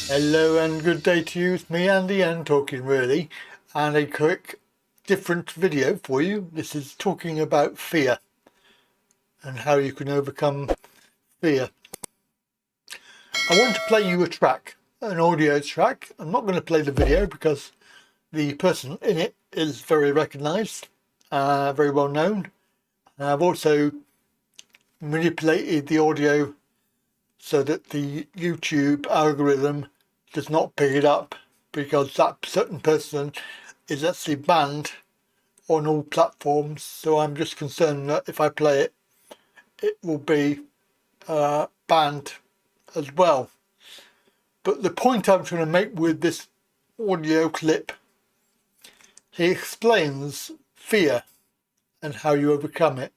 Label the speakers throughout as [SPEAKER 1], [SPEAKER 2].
[SPEAKER 1] Hello and good day to you. It's me, Andy, and Talkin really, and a quick different video for you. This is talking about fear and how you can overcome fear. I want to play you a track, an audio track. I'm not going to play the video because the person in it is very recognised, very well known. I've also manipulated the audio so that the YouTube algorithm does not pick it up, because that certain person is actually banned on all platforms. So I'm just concerned that if I play it, it will be banned as well. But the point I'm trying to make with this audio clip, he explains fear and how you overcome it.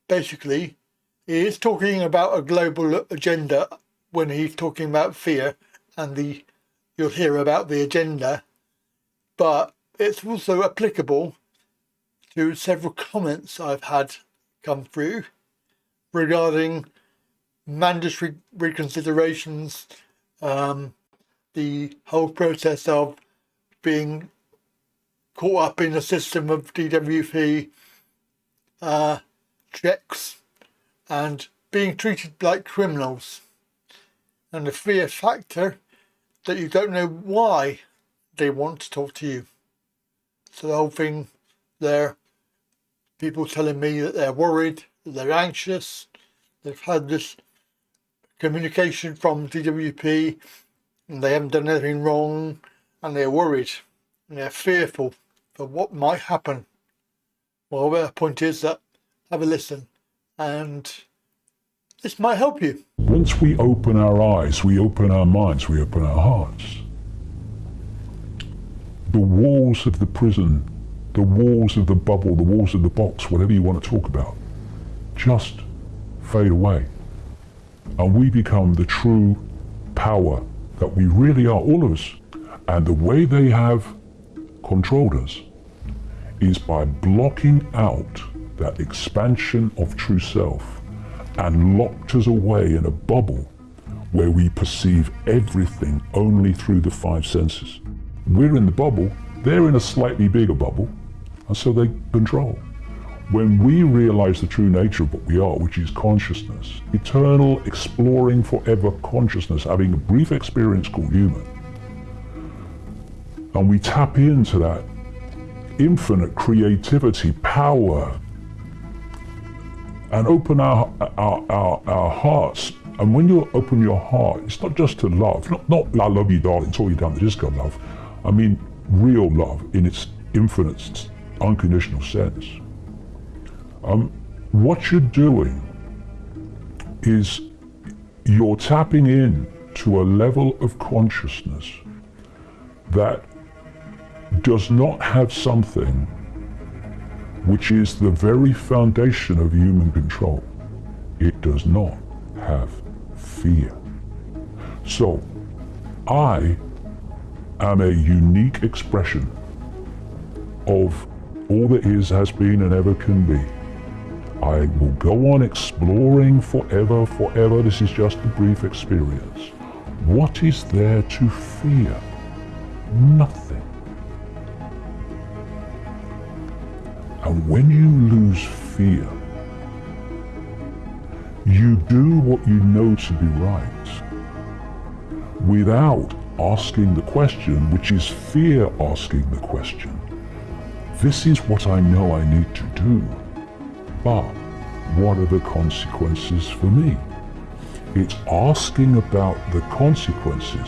[SPEAKER 1] Basically, he is talking about a global agenda when he's talking about fear, and you'll hear about the agenda, but it's also applicable to several comments I've had come through regarding mandatory reconsiderations, the whole process of being caught up in a system of DWP checks and being treated like criminals, and the fear factor that you don't know why they want to talk to you. So the whole thing there, people telling me that they're worried, that they're anxious, they've had this communication from DWP and they haven't done anything wrong, and they're worried and they're fearful for what might happen. Well, the point is that have a listen, and this might help you.
[SPEAKER 2] Once we open our eyes, we open our minds, we open our hearts, the walls of the prison, the walls of the bubble, the walls of the box, whatever you want to talk about, just fade away. And we become the true power that we really are, all of us. And the way they have controlled us is by blocking out that expansion of true self and locked us away in a bubble where we perceive everything only through the five senses. We're in the bubble, they're in a slightly bigger bubble, and so they control. When we realize the true nature of what we are, which is consciousness, eternal, exploring forever consciousness, having a brief experience called human, and we tap into that infinite creativity, power, and open our hearts. And when you open your heart, it's not just to love, not I love you darling, it's all you down the disco love. I mean real love in its infinite, unconditional sense. What you're doing is you're tapping in to a level of consciousness that does not have something which is the very foundation of human control. It does not have fear. So, I am a unique expression of all that is, has been, and ever can be. I will go on exploring forever, forever. This is just a brief experience. What is there to fear? Nothing. And when you lose fear, you do what you know to be right, without asking the question, which is fear asking the question. This is what I know I need to do, but what are the consequences for me? It's asking about the consequences,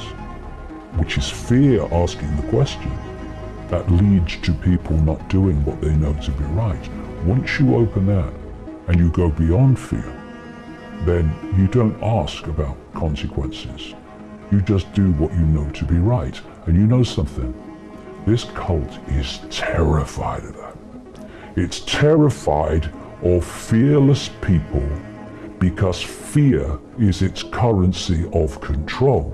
[SPEAKER 2] which is fear asking the question, that leads to people not doing what they know to be right. Once you open that and you go beyond fear, then you don't ask about consequences. You just do what you know to be right. And you know something? This cult is terrified of that. It's terrified of fearless people because fear is its currency of control.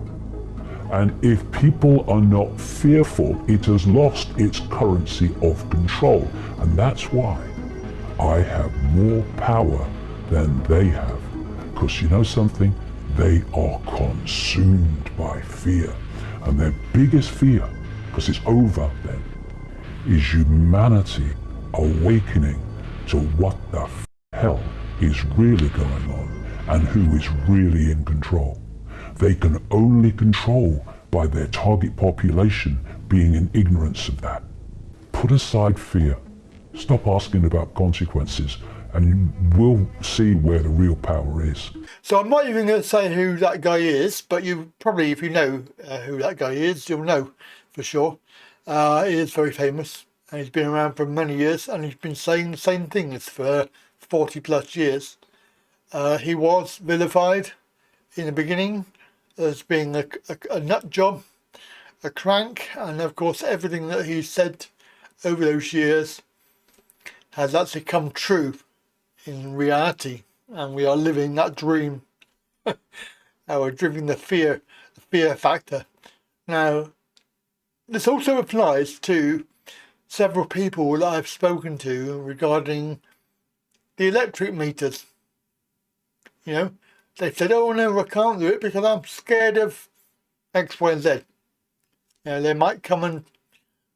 [SPEAKER 2] And if people are not fearful, it has lost its currency of control. And that's why I have more power than they have. Because you know something? They are consumed by fear. And their biggest fear, because it's over then, is humanity awakening to what the hell is really going on and who is really in control. They can only control by their target population being in ignorance of that. Put aside fear. Stop asking about consequences, and you will see where the real power is.
[SPEAKER 1] So I'm not even going to say who that guy is, but you probably, if you know who that guy is, you'll know for sure. He is very famous, and he's been around for many years, and he's been saying the same things for 40 plus years. He was vilified in the beginning as being a nut job, a crank, and of course everything that he said over those years has actually come true in reality, and we are living that dream. We're driving the fear factor. Now, this also applies to several people that I've spoken to regarding the electric meters. You know, they said, oh no, I can't do it because I'm scared of X, Y, and Z. You know, they might come and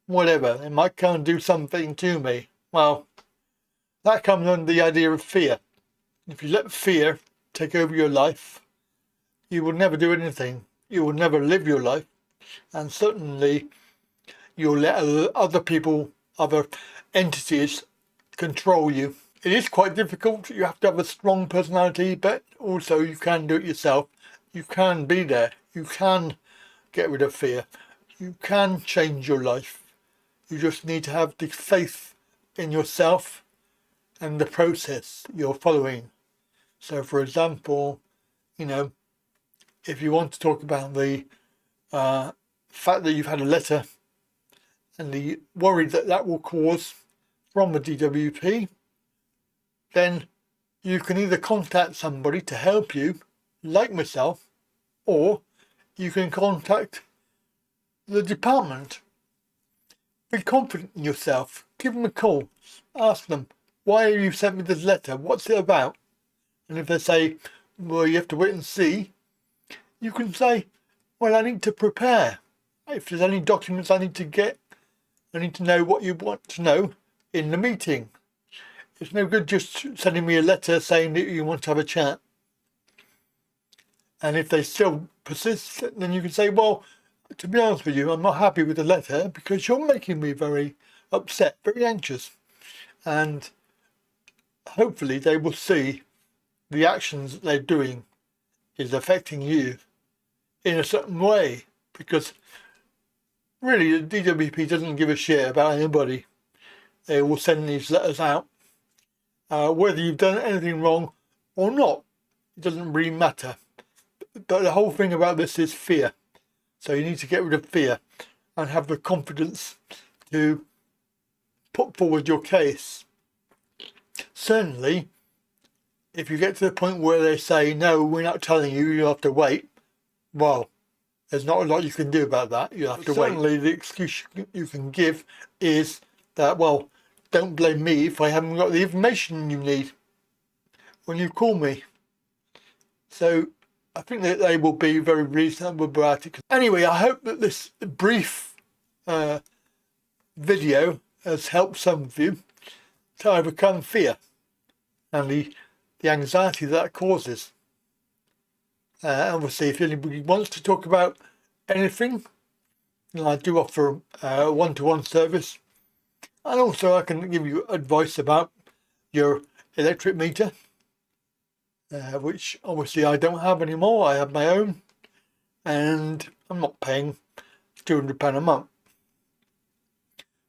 [SPEAKER 1] whatever, they might come and do something to me. Well, that comes under the idea of fear. If you let fear take over your life, you will never do anything. You will never live your life. And certainly you'll let other people, other entities control you. It is quite difficult. You have to have a strong personality, but also you can do it yourself. You can be there. You can get rid of fear. You can change your life. You just need to have the faith in yourself and the process you're following. So for example, you know, if you want to talk about the fact that you've had a letter and the worry that that will cause from the DWP, then you can either contact somebody to help you, like myself, or you can contact the department. Be confident in yourself. Give them a call. Ask them, why have you sent me this letter? What's it about? And if they say, well, you have to wait and see, you can say, well, I need to prepare. If there's any documents I need to get, I need to know what you want to know in the meeting. It's no good just sending me a letter saying that you want to have a chat. And if they still persist, then you can say, well, to be honest with you, I'm not happy with the letter because you're making me very upset, very anxious. And hopefully they will see the actions that they're doing is affecting you in a certain way, because really the DWP doesn't give a shit about anybody. They will send these letters out. Whether you've done anything wrong or not, it doesn't really matter. But the whole thing about this is fear. So you need to get rid of fear and have the confidence to put forward your case. Certainly, if you get to the point where they say, no, we're not telling you, you have to wait, well, there's not a lot you can do about that. You have to wait. Certainly, the excuse you can give is that, well, don't blame me if I haven't got the information you need when you call me. So I think that they will be very reasonable about it. Anyway, I hope that this brief video has helped some of you to overcome fear and the anxiety that causes. Obviously, if anybody wants to talk about anything, I do offer a one-to-one service, and also I can give you advice about your electric meter, which obviously I don't have anymore. I have my own, and I'm not paying £200 a month.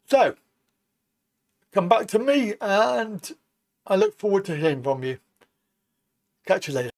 [SPEAKER 1] So come back to me, and I look forward to hearing from you. Catch you later.